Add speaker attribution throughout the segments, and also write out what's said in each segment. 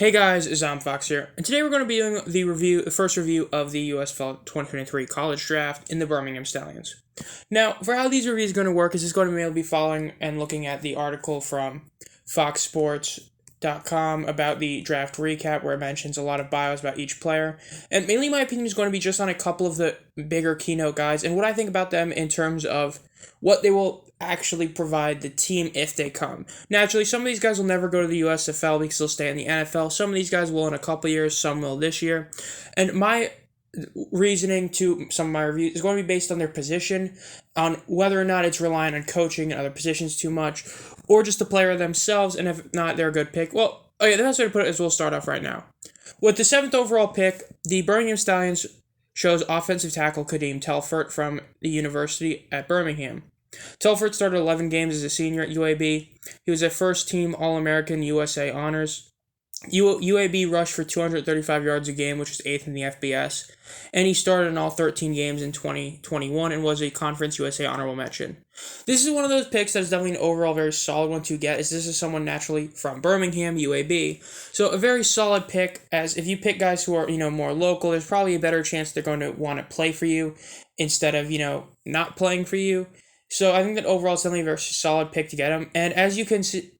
Speaker 1: Hey guys, Fox here, and today we're going to be doing the first review of the USFL 2023 college draft in the Birmingham Stallions. Now, for how these reviews are going to work is going to be following and looking at the article from foxsports.com about the draft recap, where it mentions a lot of bios about each player, and mainly my opinion is going to be just on a couple of the bigger keynote guys and what I think about them in terms of what they will actually provide the team if they come. Naturally, some of these guys will never go to the USFL because they'll stay in the NFL. Some of these guys will in a couple years, some will this year. And my reasoning to some of my reviews is going to be based on their position, on whether or not it's relying on coaching and other positions too much, or just the player themselves, and if not, they're a good pick. Well, okay, the best way to put it is we'll start off right now. With the 7th overall pick, the Birmingham Stallions chose offensive tackle Kadeem Telfort from the University at Birmingham. Telfort started 11 games as a senior at UAB. He was a first-team All-American USA honors. UAB rushed for 235 yards a game, which was 8th in the FBS, and he started in all 13 games in 2021 and was a Conference USA honorable mention. This is one of those picks that is definitely an overall very solid one to get, as this is someone naturally from Birmingham, UAB. So a very solid pick, as if you pick guys who are, more local, there's probably a better chance they're going to want to play for you instead of, not playing for you. So I think that overall it's definitely a very solid pick to get him. And as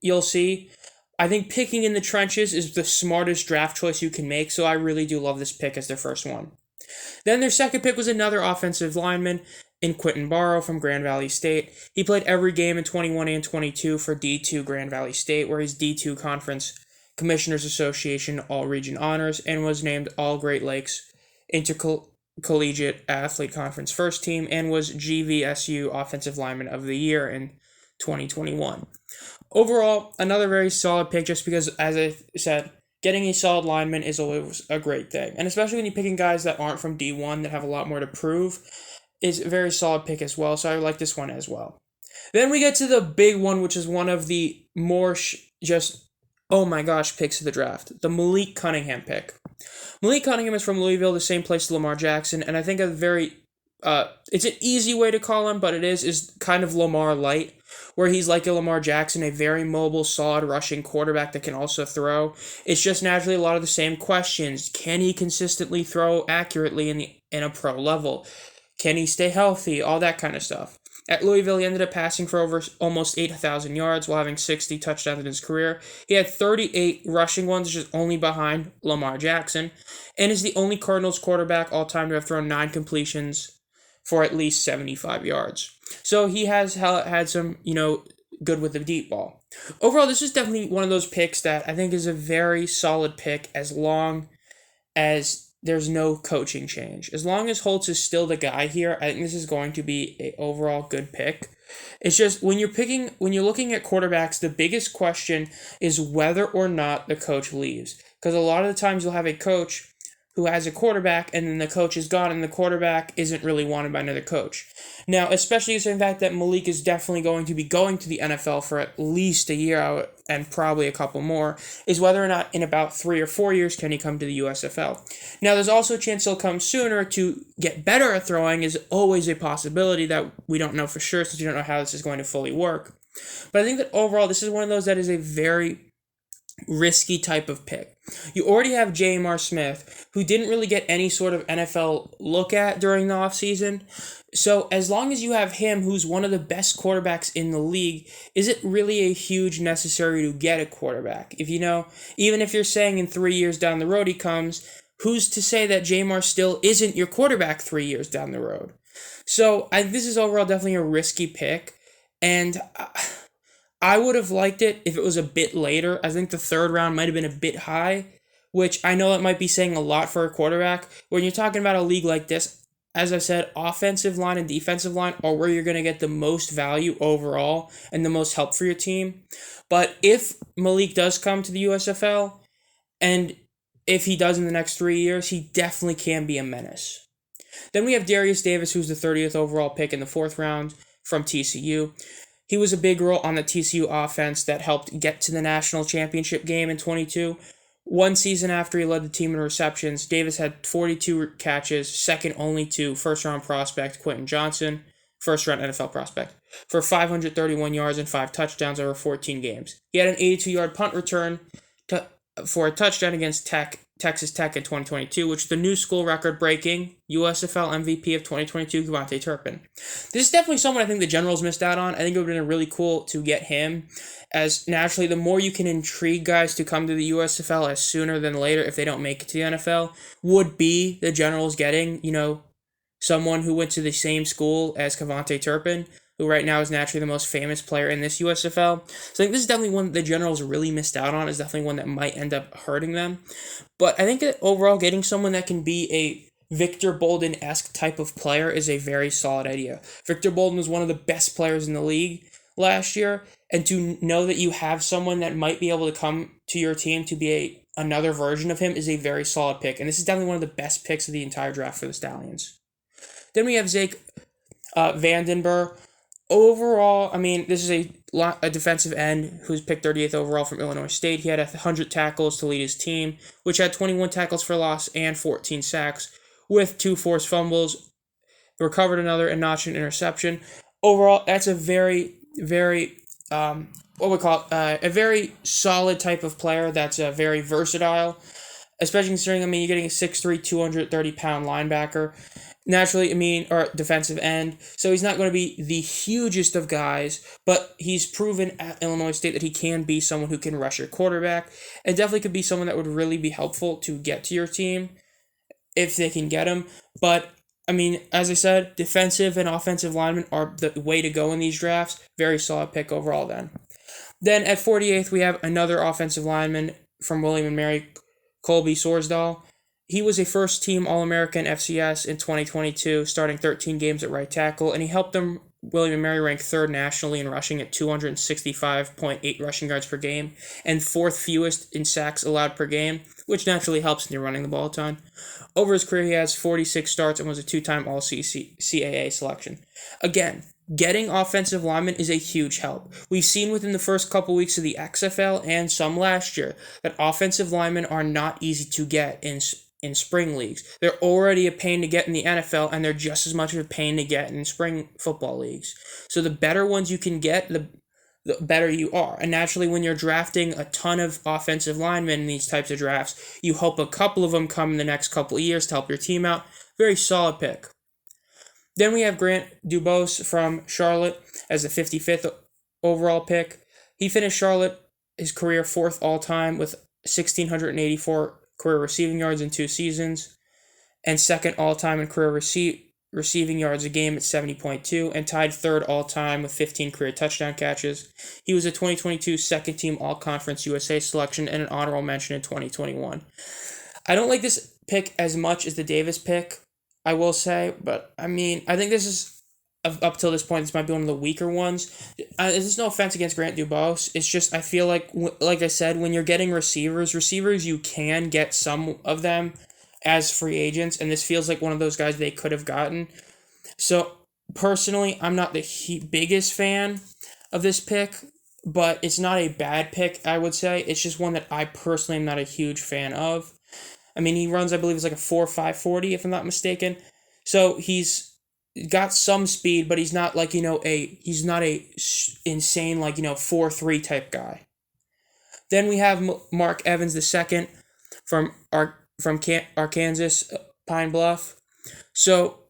Speaker 1: you'll see, I think picking in the trenches is the smartest draft choice you can make, so I really do love this pick as their first one. Then their second pick was another offensive lineman in Quentin Barrow from Grand Valley State. He played every game in 21 and 22 for D2 Grand Valley State, where he's D2 Conference Commissioners Association All-Region Honors, and was named All Great Lakes Intercollegiate Athlete Conference First Team, and was GVSU Offensive Lineman of the Year in 2021. Overall, another very solid pick, just because, as I said, getting a solid lineman is always a great thing. And especially when you're picking guys that aren't from D1 that have a lot more to prove, is a very solid pick as well. So I like this one as well. Then we get to the big one, which is one of the more oh my gosh picks of the draft. The Malik Cunningham pick. Malik Cunningham is from Louisville, the same place as Lamar Jackson, and I think it's an easy way to call him, but it is kind of Lamar light, where he's like a Lamar Jackson, a very mobile, solid rushing quarterback that can also throw. It's just naturally a lot of the same questions. Can he consistently throw accurately in a pro level? Can he stay healthy? All that kind of stuff. At Louisville, he ended up passing for almost 8,000 yards while having 60 touchdowns in his career. He had 38 rushing ones, which is only behind Lamar Jackson, and is the only Cardinals quarterback all time to have thrown 9 completions for at least 75 yards. So he has had some, good with the deep ball. Overall, this is definitely one of those picks that I think is a very solid pick as long as there's no coaching change. As long as Holtz is still the guy here, I think this is going to be an overall good pick. It's just when you're looking at quarterbacks, the biggest question is whether or not the coach leaves. Because a lot of the times you'll have a coach who has a quarterback, and then the coach is gone, and the quarterback isn't really wanted by another coach. Now, especially the fact that Malik is definitely going to be going to the NFL for at least a year out, and probably a couple more, is whether or not in about 3 or 4 years can he come to the USFL. Now, there's also a chance he'll come sooner to get better at throwing, is always a possibility that we don't know for sure, since we don't know how this is going to fully work. But I think that overall, this is one of those that is a very risky type of pick. You already have J.M.R. Smith, who didn't really get any sort of NFL look at during the offseason. So as long as you have him, who's one of the best quarterbacks in the league, is it really a huge necessary to get a quarterback? Even if you're saying in 3 years down the road he comes, who's to say that J.M.R. still isn't your quarterback 3 years down the road? So this is overall definitely a risky pick, and I would have liked it if it was a bit later. I think the 3rd round might have been a bit high, which I know that might be saying a lot for a quarterback. When you're talking about a league like this, as I said, offensive line and defensive line are where you're going to get the most value overall and the most help for your team. But if Malik does come to the USFL, and if he does in the next 3 years, he definitely can be a menace. Then we have Darius Davis, who's the 30th overall pick in the 4th round from TCU. He was a big role on the TCU offense that helped get to the national championship game in 22. One season after he led the team in receptions, Davis had 42 catches, second only to first-round prospect Quentin Johnson, first-round NFL prospect, for 531 yards and 5 touchdowns over 14 games. He had an 82-yard punt return to for a touchdown against Texas Tech in 2022, which is the new school record-breaking USFL MVP of 2022, Cavante Turpin. This is definitely someone I think the Generals missed out on. I think it would have been really cool to get him, as naturally, the more you can intrigue guys to come to the USFL as sooner than later if they don't make it to the NFL, would be the Generals getting, someone who went to the same school as Cavante Turpin, who right now is naturally the most famous player in this USFL. So I think this is definitely one that the Generals really missed out on. Is definitely one that might end up hurting them. But I think that overall getting someone that can be a Victor Bolden-esque type of player is a very solid idea. Victor Bolden was one of the best players in the league last year, and to know that you have someone that might be able to come to your team to be another version of him is a very solid pick. And this is definitely one of the best picks of the entire draft for the Stallions. Then we have Zach Vandenberg. Overall, this is a defensive end who's picked 38th overall from Illinois State. He had 100 tackles to lead his team, which had 21 tackles for loss and 14 sacks, with 2 forced fumbles, recovered another, and notched an interception. Overall, that's a very, very, a very solid type of player that's very versatile, especially considering, you're getting a 6'3", 230-pound linebacker. Naturally, or defensive end. So he's not going to be the hugest of guys, but he's proven at Illinois State that he can be someone who can rush your quarterback, and definitely could be someone that would really be helpful to get to your team if they can get him. But, as I said, defensive and offensive linemen are the way to go in these drafts. Very solid pick overall then. Then at 48th, we have another offensive lineman from William & Mary, Colby Sorsdahl. He was a first-team All-American FCS in 2022, starting 13 games at right tackle, and he helped them, William & Mary, rank 3rd nationally in rushing at 265.8 rushing yards per game, and 4th fewest in sacks allowed per game, which naturally helps when you're running the ball a ton. Over his career, he has 46 starts and was a 2-time All-CAA selection. Again, getting offensive linemen is a huge help. We've seen within the first couple weeks of the XFL and some last year that offensive linemen are not easy to get in spring leagues. They're already a pain to get in the NFL, and they're just as much of a pain to get in spring football leagues. So the better ones you can get, the better you are. And naturally, when you're drafting a ton of offensive linemen in these types of drafts, you hope a couple of them come in the next couple of years to help your team out. Very solid pick. Then we have Grant Dubose from Charlotte as the 55th overall pick. He finished Charlotte his career 4th all-time with 1,684 career receiving yards in 2 seasons, and 2nd all-time in career receiving yards a game at 70.2, and tied 3rd all-time with 15 career touchdown catches. He was a 2022 second-team All-Conference USA selection and an honorable mention in 2021. I don't like this pick as much as the Davis pick, I will say, but I think this is, up till this point, this might be one of the weaker ones. There's no offense against Grant Dubose. It's just, I feel like I said, when you're getting receivers, you can get some of them as free agents, and this feels like one of those guys they could have gotten. So, personally, I'm not the biggest fan of this pick, but it's not a bad pick, I would say. It's just one that I personally am not a huge fan of. He runs, I believe, it's like a 4.5 40, if I'm not mistaken. So, he's got some speed, but he's not like, he's not a insane, 4.3 type guy. Then we have Mark Evans II from Arkansas Pine Bluff. So,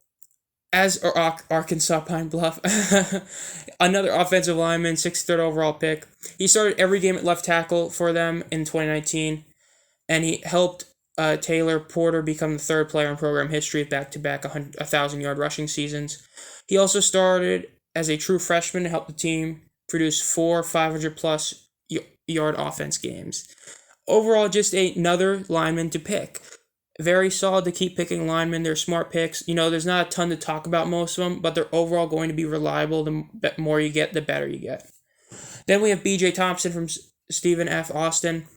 Speaker 1: Arkansas Pine Bluff, another offensive lineman, 63rd overall pick. He started every game at left tackle for them in 2019, and he helped Taylor Porter become the 3rd player in program history with back-to-back 1,000-yard rushing seasons. He also started as a true freshman to help the team produce 4 500-plus yard offense games. Overall, just another lineman to pick. Very solid to keep picking linemen. They're smart picks. There's not a ton to talk about most of them, but they're overall going to be reliable. The more you get, the better you get. Then we have B.J. Thompson from Stephen F. Austin,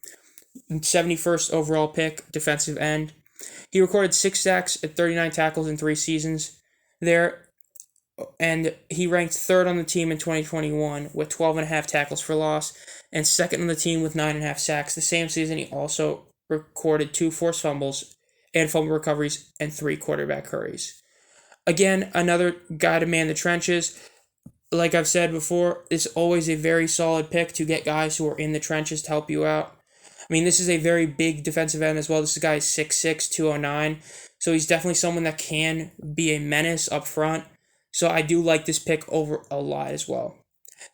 Speaker 1: 71st overall pick, defensive end. He recorded 6 sacks at 39 tackles in 3 seasons there, and he ranked 3rd on the team in 2021 with 12.5 tackles for loss, and 2nd on the team with 9.5 sacks. The same season, he also recorded 2 forced fumbles and fumble recoveries and 3 quarterback hurries. Again, another guy to man the trenches. Like I've said before, it's always a very solid pick to get guys who are in the trenches to help you out. I mean, this is a very big defensive end as well. This guy is 6'6", 209. So he's definitely someone that can be a menace up front. So I do like this pick over a lot as well.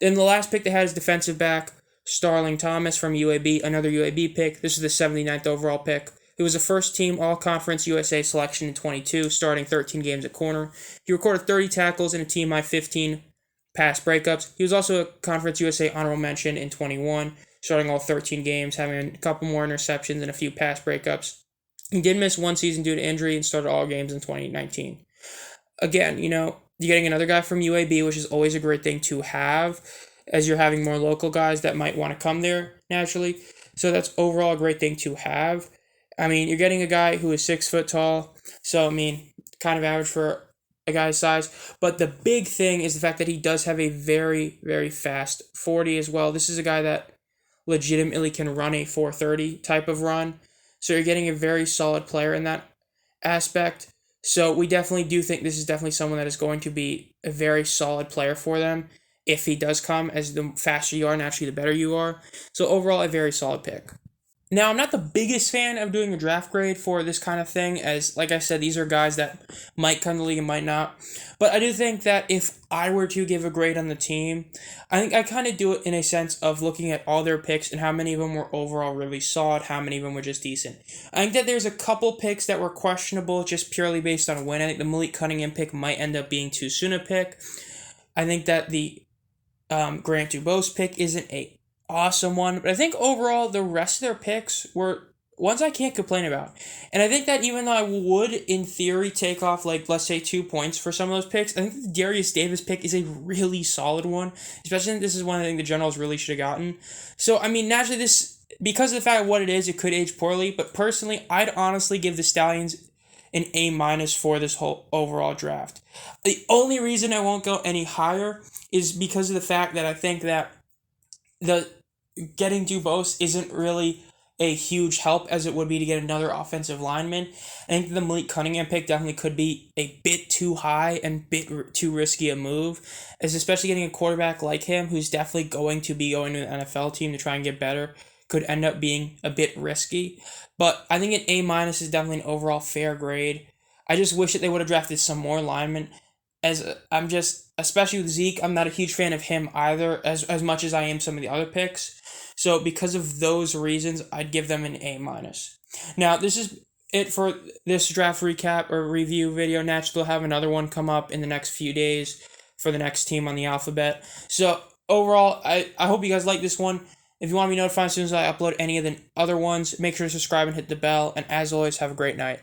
Speaker 1: Then the last pick they had is defensive back Starling Thomas from UAB, another UAB pick. This is the 79th overall pick. He was a first team All Conference USA selection in 22, starting 13 games at corner. He recorded 30 tackles and a team high 15 pass breakups. He was also a Conference USA honorable mention in 21, starting all 13 games, having a couple more interceptions and a few pass breakups. He did miss one season due to injury and started all games in 2019. Again, you're getting another guy from UAB, which is always a great thing to have, as you're having more local guys that might want to come there naturally. So that's overall a great thing to have. I mean, you're getting a guy who is 6 foot tall, so I mean, kind of average for a guy's size. But the big thing is the fact that he does have a very, very fast 40 as well. This is a guy that legitimately can run a 430 type of run. So you're getting a very solid player in that aspect. So we definitely do think this is definitely someone that is going to be a very solid player for them if he does come, as the faster you are, naturally the better you are. So overall, a very solid pick. Now, I'm not the biggest fan of doing a draft grade for this kind of thing, as, like I said, these are guys that might come to the league and might not. But I do think that if I were to give a grade on the team, I think I kind of do it in a sense of looking at all their picks and how many of them were overall really solid, how many of them were just decent. I think that there's a couple picks that were questionable just purely based on when. I think the Malik Cunningham pick might end up being too soon a pick. I think that the Grant Dubose pick isn't a awesome one, but I think overall the rest of their picks were ones I can't complain about. And I think that even though I would in theory take off, like, let's say 2 points for some of those picks, I think the Darius Davis pick is a really solid one, especially this is one I think the Generals really should have gotten. So I mean, naturally this, because of the fact of what it is, it could age poorly, but personally I'd honestly give the Stallions an A- for this whole overall draft. The only reason I won't go any higher is because of the fact that I think that the getting Dubose isn't really a huge help as it would be to get another offensive lineman. I think the Malik Cunningham pick definitely could be a bit too high and bit too risky a move, as especially getting a quarterback like him who's definitely going to be going to an NFL team to try and get better could end up being a bit risky. But I think an A- is definitely an overall fair grade. I just wish that they would have drafted some more linemen, as I'm just, especially with Zeke, I'm not a huge fan of him either, as much as I am some of the other picks. So because of those reasons, I'd give them an A-. Now, this is it for this draft recap or review video. Naturally, we'll have another one come up in the next few days for the next team on the alphabet. So overall, I hope you guys like this one. If you want to be notified as soon as I upload any of the other ones, make sure to subscribe and hit the bell. And as always, have a great night.